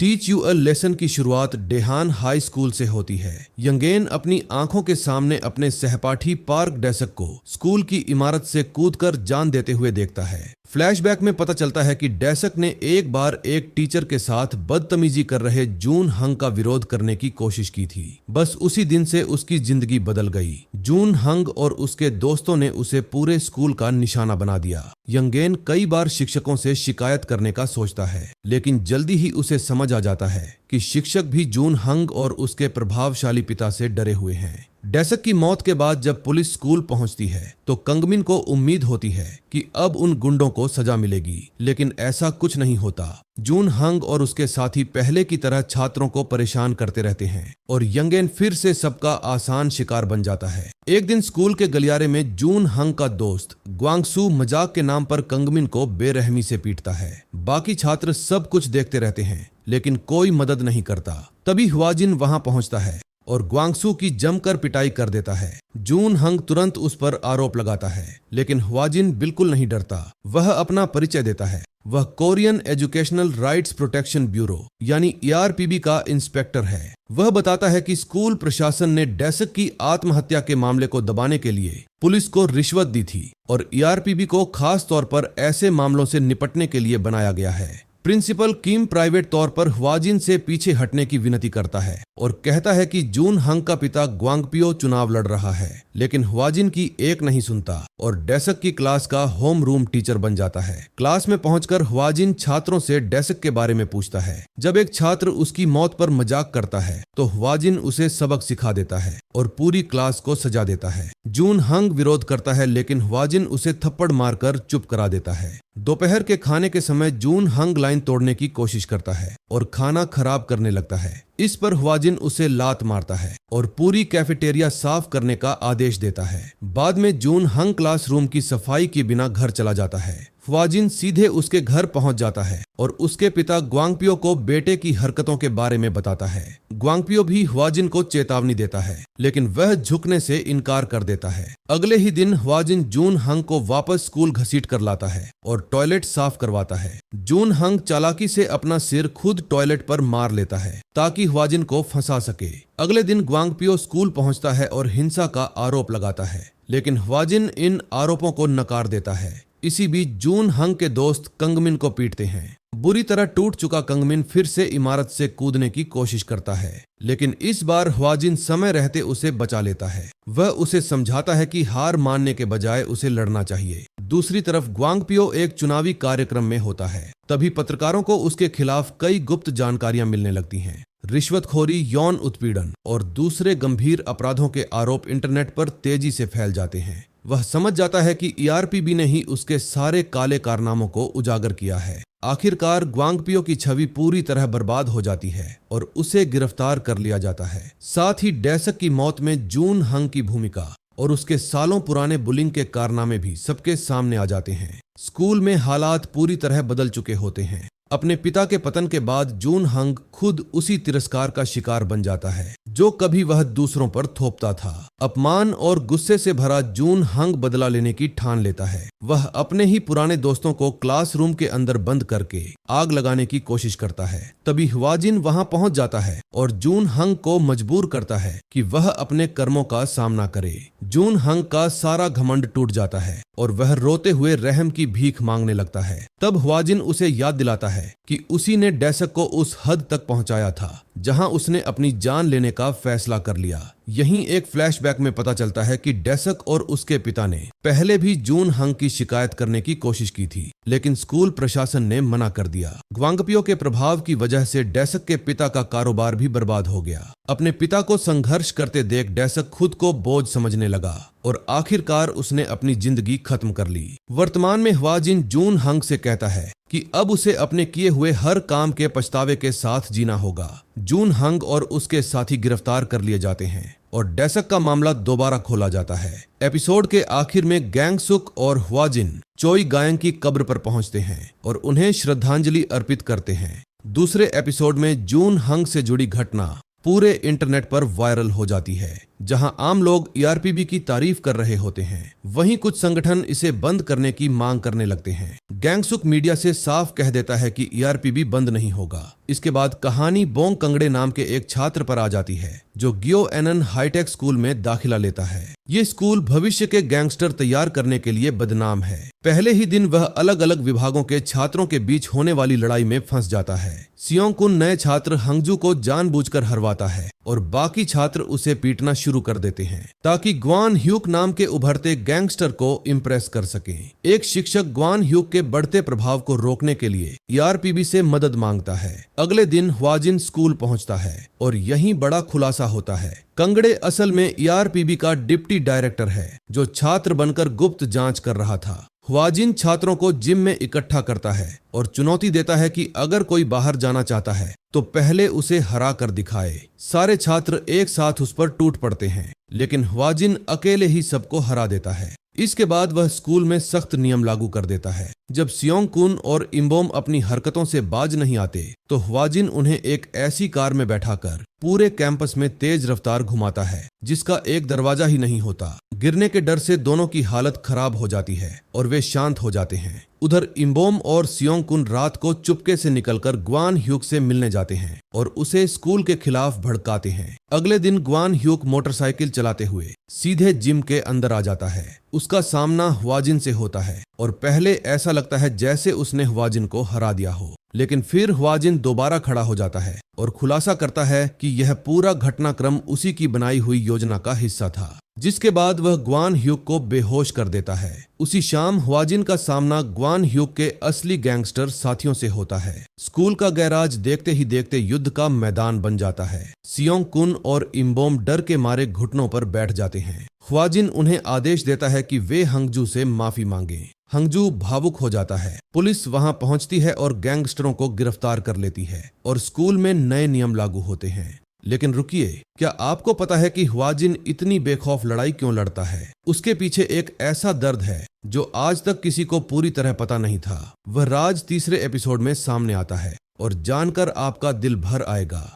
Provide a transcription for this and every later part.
Teach you a lesson की शुरुआत डेहान high school से होती है। यंगेन अपनी आंखों के सामने अपने सहपाठी पार्क डेसक को स्कूल की इमारत से कूदकर जान देते हुए देखता है। फ्लैशबैक में पता चलता है कि डेसक ने एक बार एक टीचर के साथ बदतमीजी कर रहे जून हंग का विरोध करने की कोशिश की थी। बस उसी दिन से उसकी जिंदगी बदल गई। जून हंग और उसके दोस्तों ने उसे पूरे स्कूल का निशाना बना दिया। यंगेन कई बार शिक्षकों से शिकायत करने का सोचता है, लेकिन जल्दी ही उसे समझ आ जाता है कि शिक्षक भी जून हंग और उसके प्रभावशाली पिता से डरे हुए हैं। डेसक की मौत के बाद जब पुलिस स्कूल पहुंचती है तो कंगमिन को उम्मीद होती है कि अब उन गुंडों को सजा मिलेगी, लेकिन ऐसा कुछ नहीं होता। जून हंग और उसके साथी पहले की तरह छात्रों को परेशान करते रहते हैं और यंगेन फिर से सबका आसान शिकार बन जाता है। एक दिन स्कूल के गलियारे में जून हंग का दोस्त ग्वांगसू मजाक के नाम पर कंगमिन को बेरहमी से पीटता है। बाकी छात्र सब कुछ देखते रहते हैं, लेकिन कोई मदद नहीं करता। तभी ह्वाजिन वहां पहुंचता है और ग्वांगसू की जमकर पिटाई कर देता है। जून हंग तुरंत उस पर आरोप लगाता है, लेकिन ह्वाजिन बिल्कुल नहीं डरता। वह अपना परिचय देता है। वह Korean educational rights protection bureau यानी ERPB का इंस्पेक्टर है। वह बताता है कि स्कूल प्रशासन ने डेसक की आत्महत्या के मामले को दबाने के लिए पुलिस को रिश्वत दी थी और ERPB को खास तौर पर ऐसे मामलों से निपटने के लिए बनाया गया है। प्रिंसिपल किम प्राइवेट तौर पर ह्वाजिन से पीछे हटने की विनती करता है और कहता है कि जून हंग का पिता ग्वांगपियो चुनाव लड़ रहा है, लेकिन ह्वाजिन की एक नहीं सुनता और डेसक की क्लास का होम रूम टीचर बन जाता है। क्लास में पहुंचकर ह्वाजिन छात्रों से डेसक के बारे में पूछता है। जब एक छात्र उसकी मौत पर मजाक करता है तो ह्वाजिन उसे सबक सिखा देता है और पूरी क्लास को सजा देता है। जून हंग विरोध करता है, लेकिन ह्वाजिन उसे थप्पड़ मारकर चुप करा देता है। दोपहर के खाने के समय जून हंग लाइन तोड़ने की कोशिश करता है और खाना खराब करने लगता है। इस पर ह्वाजिन उसे लात मारता है और पूरी कैफेटेरिया साफ करने का आदेश देता है। बाद में जून हंग क्लासरूम की सफाई के बिना घर चला जाता है। ह्वाजिन सीधे उसके घर पहुंच जाता है और उसके पिता ग्वांगपियो को बेटे की हरकतों के बारे में बताता है। ग्वांगपियो भी ह्वाजिन को चेतावनी देता है, लेकिन वह झुकने से इनकार कर देता है। अगले ही दिन ह्वाजिन जून हंग को वापस स्कूल घसीट कर लाता है और टॉयलेट साफ करवाता है। जून हंग चालाकी से अपना सिर खुद टॉयलेट पर मार लेता है ताकि ह्वाजिन को फंसा सके। अगले दिन ग्वांगपियो स्कूल पहुंचता है और हिंसा का आरोप लगाता है, लेकिन ह्वाजिन इन आरोपों को नकार देता है। इसी बीच जून हंग के दोस्त कंगमिन को पीटते हैं। बुरी तरह टूट चुका कंगमिन फिर से इमारत से कूदने की कोशिश करता है, लेकिन इस बार ह्वाजिन समय रहते उसे बचा लेता है। वह उसे समझाता है कि हार मानने के बजाय उसे लड़ना चाहिए। दूसरी तरफ ग्वांगपियो एक चुनावी कार्यक्रम में होता है। तभी पत्रकारों को उसके खिलाफ कई गुप्त जानकारियां मिलने लगती हैं। रिश्वतखोरी, यौन उत्पीड़न और दूसरे गंभीर अपराधों के आरोप इंटरनेट पर तेजी से फैल जाते हैं। वह समझ जाता है कि ERPB ने ही उसके सारे काले कारनामों को उजागर किया है। आखिरकार ग्वांगपियो की छवि पूरी तरह बर्बाद हो जाती है और उसे गिरफ्तार कर लिया जाता है। साथ ही डेसक की मौत में जून हंग की भूमिका और उसके सालों पुराने बुलिंग के कारनामे भी सबके सामने आ जाते हैं। स्कूल में हालात पूरी तरह बदल चुके होते हैं। अपने पिता के पतन के बाद जून हंग खुद उसी तिरस्कार का शिकार बन जाता है जो कभी वह दूसरों पर थोपता था। अपमान और गुस्से से भरा जून हंग बदला लेने की ठान लेता है। वह अपने ही पुराने दोस्तों को क्लासरूम के अंदर बंद करके आग लगाने की कोशिश करता है। तभी ह्वाजिन वहां पहुंच जाता है और जून हंग को मजबूर करता है कि वह अपने कर्मों का सामना करे। जून हंग का सारा घमंड टूट जाता है और वह रोते हुए रहम की भीख मांगने लगता है। तब ह्वाजिन उसे याद दिलाता है कि उसी ने डेसक को उस हद तक पहुंचाया था जहां उसने अपनी जान लेने का फैसला कर लिया। यहीं एक फ्लैशबैक में पता चलता है कि डेसक और उसके पिता ने पहले भी जून हंग की शिकायत करने की कोशिश की थी, लेकिन स्कूल प्रशासन ने मना कर दिया। ग्वांगपियो के प्रभाव की वजह से डेसक के पिता का कारोबार भी बर्बाद हो गया। अपने पिता को संघर्ष करते देख डेसक खुद को बोझ समझने लगा और आखिरकार उसने अपनी जिंदगी खत्म कर ली। वर्तमान में ह्वाजिन जून हंग से कहता है कि अब उसे अपने किए हुए हर काम के पछतावे के साथ जीना होगा। जून हंग और उसके साथी गिरफ्तार कर लिए जाते हैं और डेसक का मामला दोबारा खोला जाता है। एपिसोड के आखिर में गैंगसुक और ह्वाजिन चोई गायंग की कब्र पर पहुंचते हैं और उन्हें श्रद्धांजलि अर्पित करते हैं। दूसरे एपिसोड में जून हंग से जुड़ी घटना पूरे इंटरनेट पर वायरल हो जाती है। जहां आम लोग ईआरपीबी की तारीफ कर रहे होते हैं, वहीं कुछ संगठन इसे बंद करने की मांग करने लगते हैं। गैंगसुक मीडिया से साफ कह देता है कि ईआरपीबी बंद नहीं होगा। इसके बाद कहानी बोंग कंगड़े नाम के एक छात्र पर आ जाती है, जो गियो एनन हाईटेक स्कूल में दाखिला लेता है। ये स्कूल भविष्य के गैंगस्टर तैयार करने के लिए बदनाम है। पहले ही दिन वह अलग अलग विभागों के छात्रों के बीच होने वाली लड़ाई में फंस जाता है। सियोंग कुन नए छात्र हंगजू को जानबूझकर हरवाता है और बाकी छात्र उसे पीटना शुरू कर देते हैं, ताकि ग्वान ह्यूक नाम के उभरते गैंगस्टर को इम्प्रेस कर सके। एक शिक्षक ग्वान ह्यूक के बढ़ते प्रभाव को रोकने के लिए ईआरपीबी से मदद मांगता है। अगले दिन ह्वाजिन स्कूल पहुंचता है और यहीं बड़ा खुलासा होता है। कंगड़े असल में ईआरपीबी का डिप्टी डायरेक्टर है, जो छात्र बनकर गुप्त जांच कर रहा था। ह्वाजिन छात्रों को जिम में इकट्ठा करता है और चुनौती देता है कि अगर कोई बाहर जाना चाहता है तो पहले उसे हरा कर दिखाए। सारे छात्र एक साथ उस पर टूट पड़ते हैं, लेकिन ह्वाजिन अकेले ही सबको हरा देता है। इसके बाद वह स्कूल में सख्त नियम लागू कर देता है। जब सियोंग कुन और इम्बोम अपनी हरकतों से बाज नहीं आते, तो ह्वाजिन उन्हें एक ऐसी कार में बैठाकर पूरे कैंपस में तेज रफ्तार घुमाता है, जिसका एक दरवाजा ही नहीं होता। गिरने के डर से दोनों की हालत खराब हो जाती है और वे शांत हो जाते हैं। उधर इम्बोम और सियोंग कुन रात को चुपके से निकलकर ग्वान ह्यूक से मिलने जाते हैं और उसे स्कूल के खिलाफ भड़काते हैं। अगले दिन ग्वान ह्यूक मोटरसाइकिल चलाते हुए सीधे जिम के अंदर आ जाता है। उसका सामना ह्वाजिन से होता है और पहले ऐसा लगता है जैसे उसने ह्वाजिन को हरा दिया हो, लेकिन फिर ह्वाजिन दोबारा खड़ा हो जाता है और खुलासा करता है कि यह पूरा घटनाक्रम उसी की बनाई हुई योजना का हिस्सा था, जिसके बाद वह ग्वान ह्यूक को बेहोश कर देता है। उसी शाम ह्वाजिन का सामना ग्वान ह्यूक के असली गैंगस्टर साथियों से होता है। स्कूल का गैराज देखते ही देखते युद्ध का मैदान बन जाता है। सियोंग कुन और इम्बोम डर के मारे घुटनों पर बैठ जाते हैं। ह्वाजिन उन्हें आदेश देता है कि वे हंगजू से माफी मांगे। हंगजू भावुक हो जाता है। पुलिस वहां पहुंचती है और गैंगस्टरों को गिरफ्तार कर लेती है और स्कूल में नए नियम लागू होते हैं। लेकिन रुकिए, क्या आपको पता है कि ह्वाजिन इतनी बेखौफ लड़ाई क्यों लड़ता है? उसके पीछे एक ऐसा दर्द है जो आज तक किसी को पूरी तरह पता नहीं था। वह राज तीसरे एपिसोड में सामने आता है और जानकर आपका दिल भर आएगा।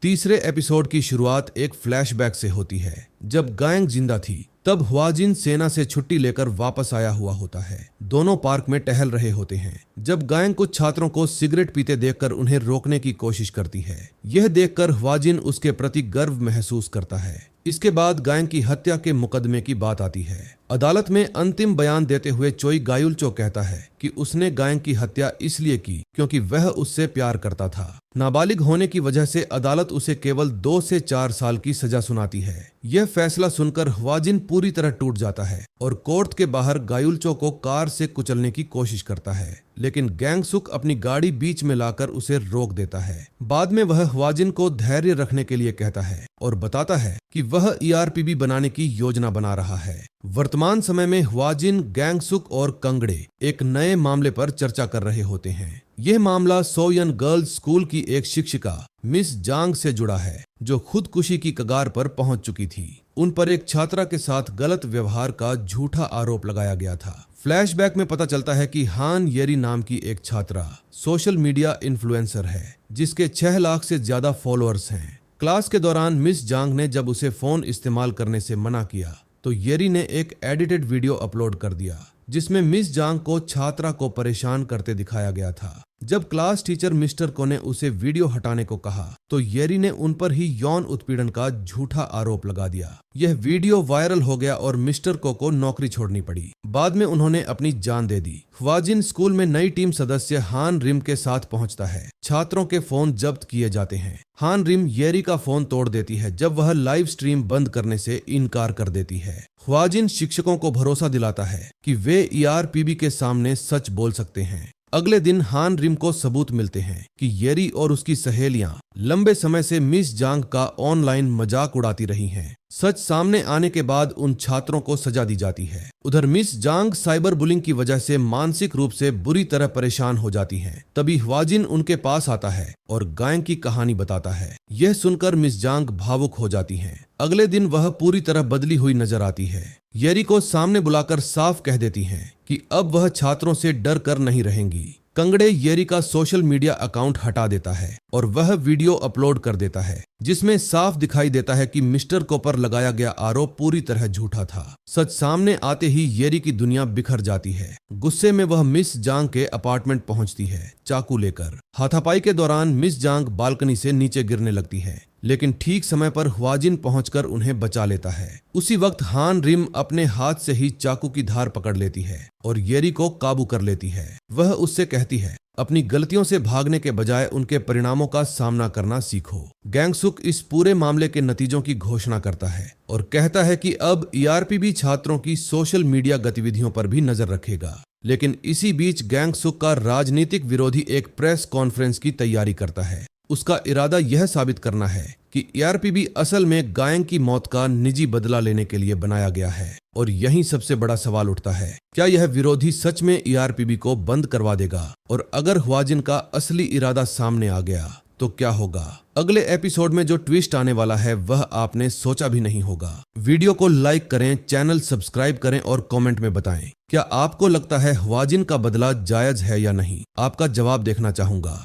तीसरे एपिसोड की शुरुआत एक फ्लैशबैक से होती है। जब गायंग जिंदा थी, तब ह्वाजिन सेना से छुट्टी लेकर वापस आया हुआ होता है। दोनों पार्क में टहल रहे होते हैं जब गायंग कुछ छात्रों को सिगरेट पीते देखकर उन्हें रोकने की कोशिश करती है। यह देखकर ह्वाजिन उसके प्रति गर्व महसूस करता है। इसके बाद गायंग की हत्या के मुकदमे की बात आती है। अदालत में अंतिम बयान देते हुए चोई गायुल्चो कहता है कि उसने गायंग की हत्या इसलिए की क्योंकि वह उससे प्यार करता था। नाबालिग होने की वजह से अदालत उसे केवल 2 से 4 साल की सजा सुनाती है। यह फैसला सुनकर ह्वाजिन पूरी तरह टूट जाता है और कोर्ट के बाहर गायुल्चो को कार से कुचलने की कोशिश करता है, लेकिन गैंगसुक अपनी गाड़ी बीच में लाकर उसे रोक देता है। बाद में वह ह्वाजिन को धैर्य रखने के लिए कहता है और बताता है कि वह ईआरपीबी बनाने की योजना बना रहा है। वर्तमान समय में ह्वाजिन, गैंगसुक और कंगड़े एक नए मामले पर चर्चा कर रहे होते हैं। यह मामला सोयन गर्ल्स स्कूल की एक शिक्षिका मिस जांग से जुड़ा है, जो खुदकुशी की कगार पर पहुंच चुकी थी। उन पर एक छात्रा के साथ गलत व्यवहार का झूठा आरोप लगाया गया था। फ्लैशबैक में पता चलता है कि हान येरी नाम की एक छात्रा सोशल मीडिया इन्फ्लुएंसर है, जिसके 6 लाख से ज्यादा फॉलोअर्स हैं। क्लास के दौरान मिस जांग ने जब उसे फोन इस्तेमाल करने से मना किया, तो येरी ने एक एडिटेड वीडियो अपलोड कर दिया, जिसमें मिस जांग को छात्रा को परेशान करते दिखाया गया था। जब क्लास टीचर मिस्टर को ने उसे वीडियो हटाने को कहा, तो येरी ने उन पर ही यौन उत्पीड़न का झूठा आरोप लगा दिया। यह वीडियो वायरल हो गया और मिस्टर को नौकरी छोड़नी पड़ी। बाद में उन्होंने अपनी जान दे दी। ह्वाजिन स्कूल में नई टीम सदस्य हान रिम के साथ पहुंचता है। छात्रों के फोन जब्त किए जाते हैं। हान रिम येरी का फोन तोड़ देती है जब वह लाइव स्ट्रीम बंद करने से इनकार कर देती है। ह्वाजिन शिक्षकों को भरोसा दिलाता है कि वे ईआरपीबी के सामने सच बोल सकते हैं। अगले दिन हान रिम को सबूत मिलते हैं कि येरी और उसकी सहेलियां लंबे समय से मिस जांग का ऑनलाइन मजाक उड़ाती रही हैं। सच सामने आने के बाद उन छात्रों को सजा दी जाती है। उधर मिस जांग साइबर बुलिंग की वजह से मानसिक रूप से बुरी तरह परेशान हो जाती हैं। तभी ह्वाजिन उनके पास आता है और गायंग की कहानी बताता है। यह सुनकर मिस जांग भावुक हो जाती हैं। अगले दिन वह पूरी तरह बदली हुई नजर आती है। येरी को सामने बुलाकर साफ कह देती हैं कि अब वह छात्रों से डर कर नहीं रहेंगी। कंगड़े येरी का सोशल मीडिया अकाउंट हटा देता है और वह वीडियो अपलोड कर देता है जिसमें साफ दिखाई देता है कि मिस्टर को पर लगाया गया आरोप पूरी तरह झूठा था। सच सामने आते ही येरी की दुनिया बिखर जाती है। गुस्से में वह मिस जांग के अपार्टमेंट पहुंचती है चाकू लेकर। हाथापाई के दौरान मिस जांग बालकनी से नीचे गिरने लगती है, लेकिन ठीक समय पर ह्वाजिन पहुंचकर उन्हें बचा लेता है। उसी वक्त हान रिम अपने हाथ से ही चाकू की धार पकड़ लेती है और येरी को काबू कर लेती है। वह उससे कहती है, अपनी गलतियों से भागने के बजाय उनके परिणामों का सामना करना सीखो। गैंगसुक इस पूरे मामले के नतीजों की घोषणा करता है और कहता है कि अब ईआरपी छात्रों की सोशल मीडिया गतिविधियों पर भी नजर रखेगा। लेकिन इसी बीच गैंगसुक का राजनीतिक विरोधी एक प्रेस कॉन्फ्रेंस की तैयारी करता है। उसका इरादा यह साबित करना है कि ईआरपी असल में गायंग की मौत का निजी बदला लेने के लिए बनाया गया है। और यहीं सबसे बड़ा सवाल उठता है, क्या यह विरोधी सच में ईआरपी को बंद करवा देगा? और अगर ह्वाजिन का असली इरादा सामने आ गया तो क्या होगा? अगले एपिसोड में जो ट्विस्ट आने वाला है वह आपने सोचा भी नहीं होगा। वीडियो को लाइक करें, चैनल सब्सक्राइब करें और कमेंट में बताएं, क्या आपको लगता है ह्वाजिन का बदला जायज है या नहीं? आपका जवाब देखना चाहूंगा।